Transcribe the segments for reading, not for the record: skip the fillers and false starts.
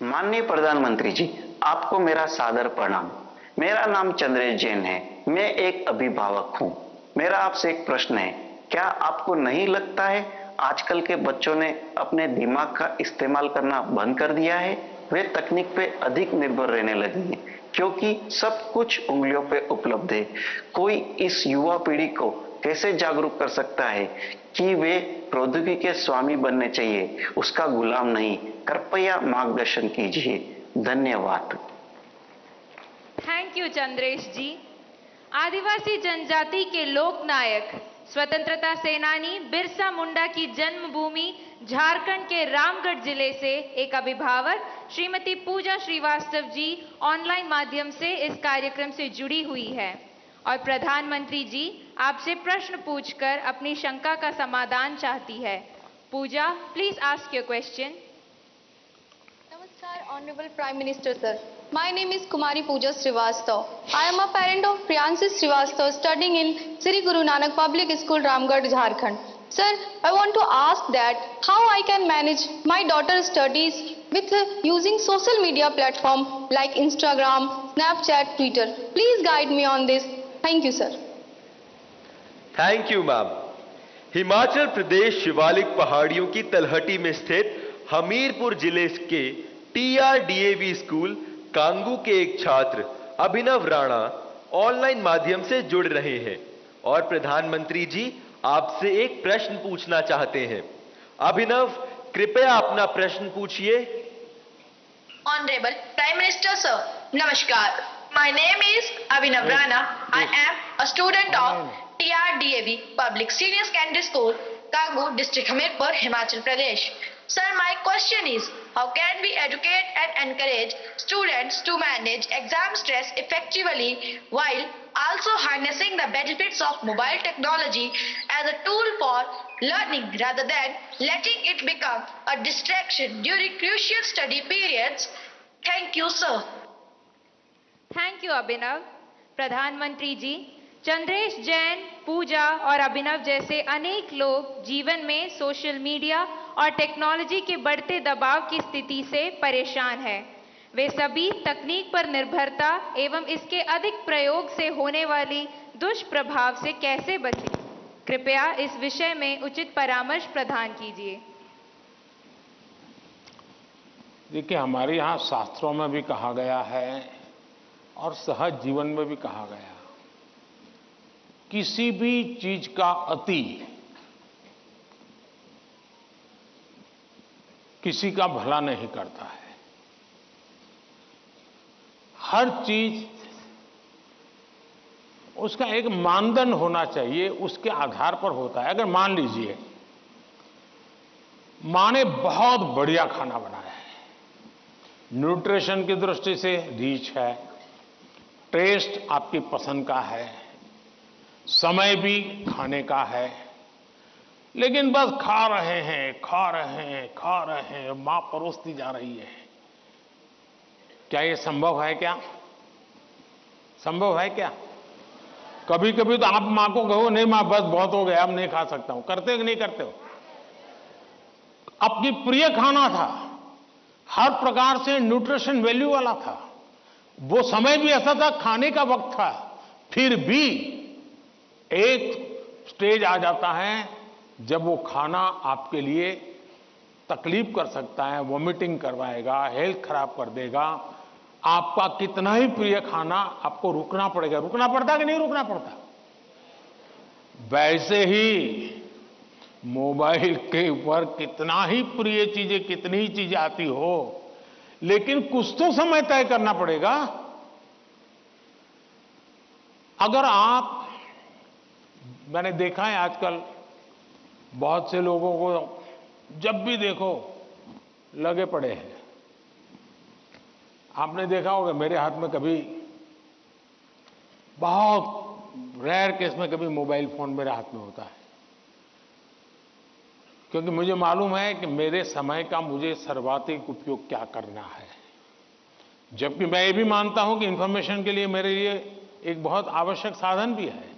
माननीय प्रधानमंत्री जी, आपको मेरा सादर प्रणाम। मेरा नाम चंद्रेश जैन है। मैं एक अभिभावक हूँ। मेरा आपसे एक प्रश्न है, क्या आपको नहीं लगता है आजकल के बच्चों ने अपने दिमाग का इस्तेमाल करना बंद कर दिया है? वे तकनीक पे अधिक निर्भर रहने लगे हैं क्योंकि सब कुछ उंगलियों पे उपलब्ध है। कोई इस युवा पीढ़ी को कैसे जागरूक कर सकता है कि वे प्रौद्योगिकी के स्वामी बनने चाहिए, उसका गुलाम नहीं? कृपया मार्गदर्शन कीजिए। धन्यवाद। थैंक यू चंद्रेश जी। आदिवासी जनजाति के लोक नायक स्वतंत्रता सेनानी बिरसा मुंडा की जन्मभूमि झारखंड के रामगढ़ जिले से एक अभिभावक श्रीमती पूजा श्रीवास्तव जी ऑनलाइन माध्यम से इस कार्यक्रम से जुड़ी हुई है और प्रधानमंत्री जी आपसे प्रश्न पूछकर अपनी शंका का समाधान चाहती है। Puja, please ask your question. Namaskar, Honorable Prime Minister Sir. My name is Kumari Pooja Srivastav. I am a parent of Priyanshi Srivastav studying in Sri Guru Nanak Public School, Ramgarh, Jharkhand. Sir, I want to ask that how I can manage my daughter's studies with using social media platform like Instagram, Snapchat, Twitter. Please guide me on this. Thank you, sir. Thank you ma'am. Himachal Pradesh Shivalik पहाड़ियों की तलहटी में स्थित हमीरपुर जिले के TRDAV school Kangu के एक छात्र अभिनव राणा ऑनलाइन माध्यम से जुड़ रहे हैं और प्रधानमंत्री जी आपसे एक प्रश्न पूछना चाहते हैं। अभिनव, कृपया अपना प्रश्न पूछिए। Honorable Prime Minister Sir, Namaskar. My name is Abhinav Rana. I am a student of TRDAV Public Senior Secondary School, Kangu District, Hamirpur, Himachal Pradesh. Sir, my question is, how can we educate and encourage students to manage exam stress effectively while also harnessing the benefits of mobile technology as a tool for learning rather than letting it become a distraction during crucial study periods? Thank you, sir. Thank you Abhinav. प्रधानमंत्री जी, चंद्रेश जैन, पूजा और अभिनव जैसे अनेक लोग जीवन में social media और technology के बढ़ते दबाव की स्थिति से परेशान हैं। वे सभी तकनीक पर निर्भरता एवं इसके अधिक प्रयोग से होने वाली दुष्प्रभाव से कैसे बचें? कृपया इस विषय में उचित परामर्श प्रदान कीजिए। देखिए, हमारे यहाँ शास्त्रों में भी कहा गया है और सहज जीवन में भी कहा गया, किसी भी चीज का अति किसी का भला नहीं करता है। हर चीज उसका एक मानदंड होना चाहिए, उसके आधार पर होता है। अगर मान लीजिए मां ने बहुत बढ़िया खाना बनाया है, न्यूट्रिशन की दृष्टि से रिच है, टेस्ट आपकी पसंद का है, समय भी खाने का है, लेकिन बस खा रहे हैं, खा रहे हैं, खा रहे हैं, मां परोसती जा रही है। क्या ये संभव है? क्या संभव है? क्या कभी कभी तो आप मां को कहो, नहीं मां बस बहुत हो गया, अब नहीं खा सकता हूं। करते हो कि नहीं करते हो? अपनी प्रिय खाना था, हर प्रकार से न्यूट्रिशन वैल्यू वाला था, वो समय भी ऐसा था, खाने का वक्त था, फिर भी एक स्टेज आ जाता है जब वो खाना आपके लिए तकलीफ कर सकता है, वॉमिटिंग करवाएगा, हेल्थ खराब कर देगा। आपका कितना ही प्रिय खाना आपको रुकना पड़ेगा। रुकना पड़ता कि नहीं रुकना पड़ता? वैसे ही मोबाइल के ऊपर कितना ही प्रिय चीजें, कितनी ही चीजें आती हो, लेकिन कुछ तो समय तय करना पड़ेगा। अगर आप, मैंने देखा है आजकल बहुत से लोगों को जब भी देखो लगे पड़े हैं। आपने देखा होगा, मेरे हाथ में कभी, बहुत रेयर केस में कभी मोबाइल फोन मेरे हाथ में होता है, क्योंकि मुझे मालूम है कि मेरे समय का मुझे सर्वाधिक उपयोग क्या करना है। जबकि मैं ये भी मानता हूं कि इंफॉर्मेशन के लिए मेरे लिए एक बहुत आवश्यक साधन भी है,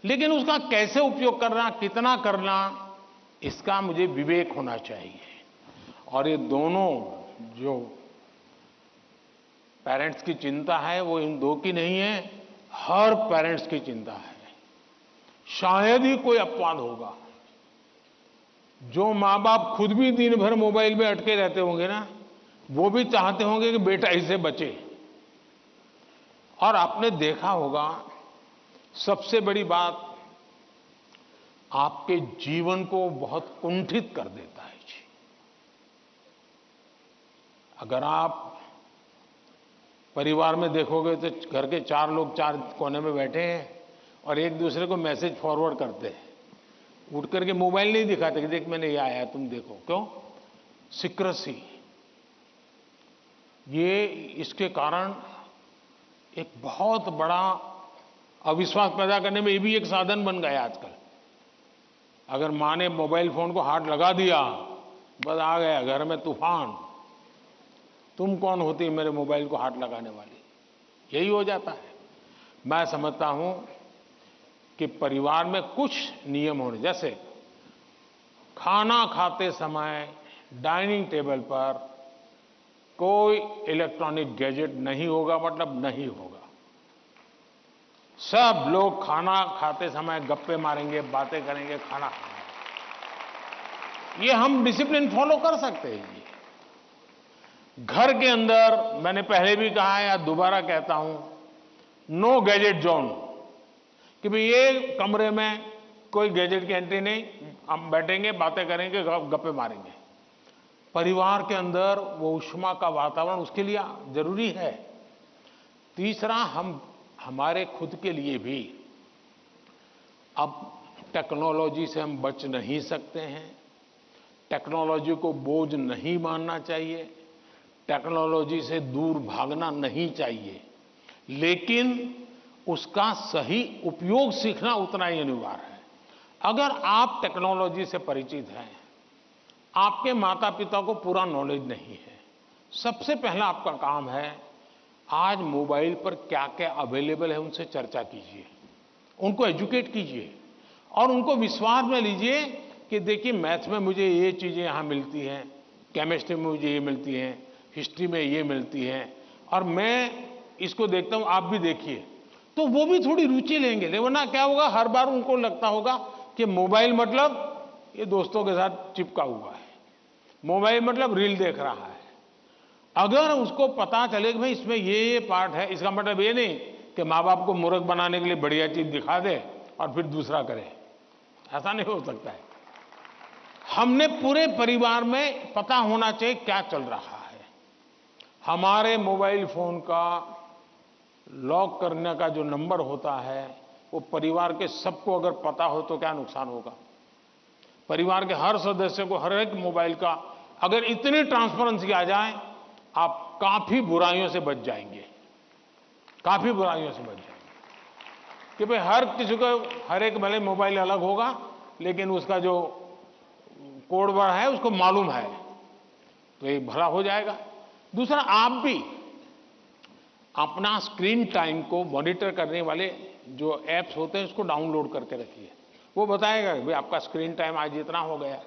लेकिन उसका कैसे उपयोग करना, कितना करना, इसका मुझे विवेक होना चाहिए। और ये दोनों जो पेरेंट्स की चिंता है वो इन दो की नहीं है, हर पेरेंट्स की चिंता है। शायद ही कोई अपवाद होगा। जो माँ बाप खुद भी दिन भर मोबाइल में अटके रहते होंगे ना, वो भी चाहते होंगे कि बेटा इससे बचे। और आपने देखा होगा, सबसे बड़ी बात, आपके जीवन को बहुत कुंठित कर देता है जी। अगर आप परिवार में देखोगे तो घर के 4 लोग 4 कोने में बैठे हैं और एक दूसरे को मैसेज फॉरवर्ड करते हैं, उठ करके मोबाइल नहीं दिखाते कि देख मैंने ये आया तुम देखो। क्यों? सीक्रेसी। ये इसके कारण एक बहुत बड़ा अविश्वास पैदा करने में ये भी एक साधन बन गया आजकल। अगर माँ ने मोबाइल फोन को हाथ लगा दिया, बस आ गया घर में तूफान। तुम कौन होती है मेरे मोबाइल को हाथ लगाने वाली? यही हो जाता है। मैं समझता हूं कि परिवार में कुछ नियम होने, जैसे खाना खाते समय डाइनिंग टेबल पर कोई इलेक्ट्रॉनिक गैजेट नहीं होगा, मतलब नहीं होगा। सब लोग खाना खाते समय गप्पे मारेंगे, बातें करेंगे, खाना खाएंगे। ये हम डिसिप्लिन फॉलो कर सकते हैं। घर के अंदर मैंने पहले भी कहा है या दोबारा कहता हूं, नो गैजेट जोन, कि भाई ये कमरे में कोई गैजेट की एंट्री नहीं, हम बैठेंगे, बातें करेंगे, गप्पे मारेंगे। परिवार के अंदर वो ऊष्मा का वातावरण उसके लिए जरूरी है। तीसरा, हम हमारे खुद के लिए भी अब टेक्नोलॉजी से हम बच नहीं सकते हैं। टेक्नोलॉजी को बोझ नहीं मानना चाहिए, टेक्नोलॉजी से दूर भागना नहीं चाहिए, लेकिन उसका सही उपयोग सीखना उतना ही अनिवार्य है। अगर आप टेक्नोलॉजी से परिचित हैं, आपके माता पिता को पूरा नॉलेज नहीं है, सबसे पहला आपका काम है आज मोबाइल पर क्या क्या अवेलेबल है उनसे चर्चा कीजिए, उनको एजुकेट कीजिए और उनको विश्वास में लीजिए कि देखिए मैथ्स में मुझे ये चीजें यहां मिलती हैं, केमिस्ट्री में मुझे ये मिलती हैं, हिस्ट्री में ये मिलती है और मैं इसको देखता हूं, आप भी देखिए। तो वो भी थोड़ी रुचि लेंगे। वरना क्या होगा, हर बार उनको लगता होगा कि मोबाइल मतलब ये दोस्तों के साथ चिपका हुआ है, मोबाइल मतलब रील देख रहा है। अगर उसको पता चले कि भाई इसमें ये पार्ट है, इसका मतलब ये नहीं कि माँ बाप को मूर्ख बनाने के लिए बढ़िया चीज दिखा दे और फिर दूसरा करे। ऐसा नहीं हो सकता है। हमने पूरे परिवार में पता होना चाहिए क्या चल रहा है। हमारे मोबाइल फोन का लॉक करने का जो नंबर होता है वो परिवार के सबको अगर पता हो तो क्या नुकसान होगा। परिवार के हर सदस्य को हर एक मोबाइल का अगर इतनी ट्रांसपेरेंसी आ जाए, आप काफी बुराइयों से बच जाएंगे, काफी बुराइयों से बच जाएंगे। कि भाई हर किसी को हर एक भले मोबाइल अलग होगा, लेकिन उसका जो कोड वर्ड है उसको मालूम है, तो ये भला हो जाएगा। दूसरा, आप भी अपना स्क्रीन टाइम को मॉनिटर करने वाले जो ऐप्स होते हैं उसको डाउनलोड करके रखिए। वो बताएगा कि भाई आपका स्क्रीन टाइम आज इतना हो गया,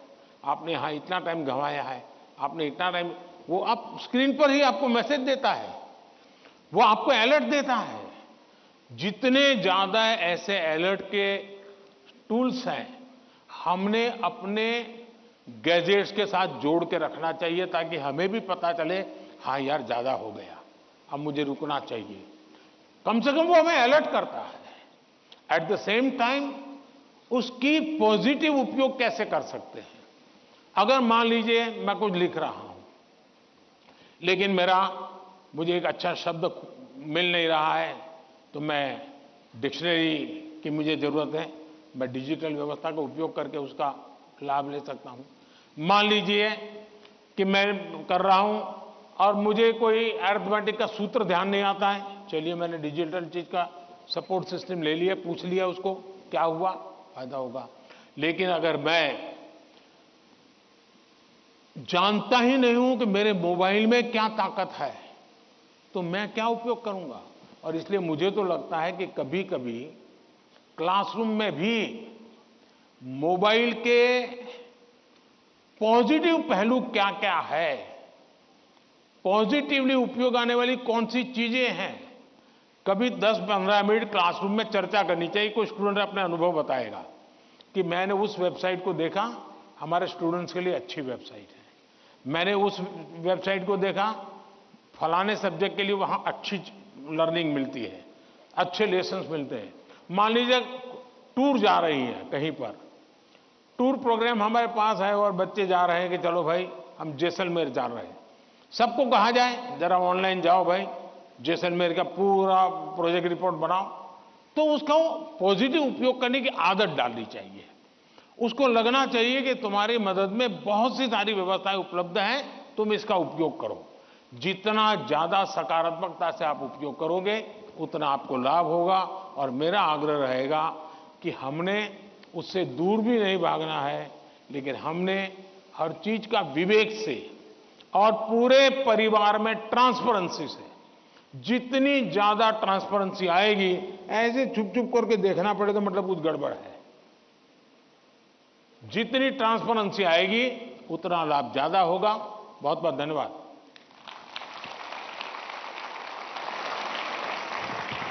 आपने यहाँ इतना टाइम गंवाया है, आपने इतना टाइम, वो आप स्क्रीन पर ही आपको मैसेज देता है, वो आपको अलर्ट देता है। जितने ज्यादा ऐसे अलर्ट के टूल्स हैं, हमने अपने गैजेट्स के साथ जोड़ के रखना चाहिए ताकि हमें भी पता चले, हाँ यार ज्यादा हो गया, अब मुझे रुकना चाहिए। कम से कम वो हमें अलर्ट करता है। एट द सेम टाइम उसकी पॉजिटिव उपयोग कैसे कर सकते हैं। अगर मान लीजिए मैं कुछ लिख रहा हूं, लेकिन मुझे एक अच्छा शब्द मिल नहीं रहा है, तो मैं डिक्शनरी की मुझे जरूरत है, मैं डिजिटल व्यवस्था का उपयोग करके उसका लाभ ले सकता हूं। मान लीजिए कि मैं कर रहा हूं और मुझे कोई अरिथमेटिक का सूत्र ध्यान नहीं आता है, चलिए मैंने डिजिटल चीज का सपोर्ट सिस्टम ले लिया, पूछ लिया उसको, क्या हुआ, फायदा होगा। लेकिन अगर मैं जानता ही नहीं हूं कि मेरे मोबाइल में क्या ताकत है, तो मैं क्या उपयोग करूंगा। और इसलिए मुझे तो लगता है कि कभी कभी क्लासरूम में भी मोबाइल के पॉजिटिव पहलू क्या क्या है, पॉजिटिवली उपयोग आने वाली कौन सी चीजें हैं, कभी 10-15 मिनट क्लासरूम में चर्चा करनी चाहिए। कोई स्टूडेंट अपने अनुभव बताएगा कि मैंने उस वेबसाइट को देखा, हमारे स्टूडेंट्स के लिए अच्छी वेबसाइट है। मैंने उस वेबसाइट को देखा, फलाने सब्जेक्ट के लिए वहां अच्छी लर्निंग मिलती है, अच्छे लेसन्स मिलते हैं। मान लीजिए टूर जा रही है कहीं पर, टूर प्रोग्राम हमारे पास है और बच्चे जा रहे हैं कि चलो भाई हम जैसलमेर जा रहे हैं। सबको कहा जाए जरा ऑनलाइन जाओ भाई, जैसलमेर का पूरा प्रोजेक्ट रिपोर्ट बनाओ, तो उसका पॉजिटिव उपयोग करने की आदत डालनी चाहिए। उसको लगना चाहिए कि तुम्हारी मदद में बहुत सी सारी व्यवस्थाएं उपलब्ध हैं, तुम इसका उपयोग करो। जितना ज्यादा सकारात्मकता से आप उपयोग करोगे उतना आपको लाभ होगा। और मेरा आग्रह रहेगा कि हमने उससे दूर भी नहीं भागना है, लेकिन हमने हर चीज का विवेक से और पूरे परिवार में ट्रांसपेरेंसी से, जितनी ज्यादा ट्रांसपेरेंसी आएगी, ऐसे छुप छुप करके देखना पड़े तो मतलब कुछ गड़बड़ है। जितनी ट्रांसपेरेंसी आएगी उतना लाभ ज्यादा होगा। बहुत बहुत धन्यवाद।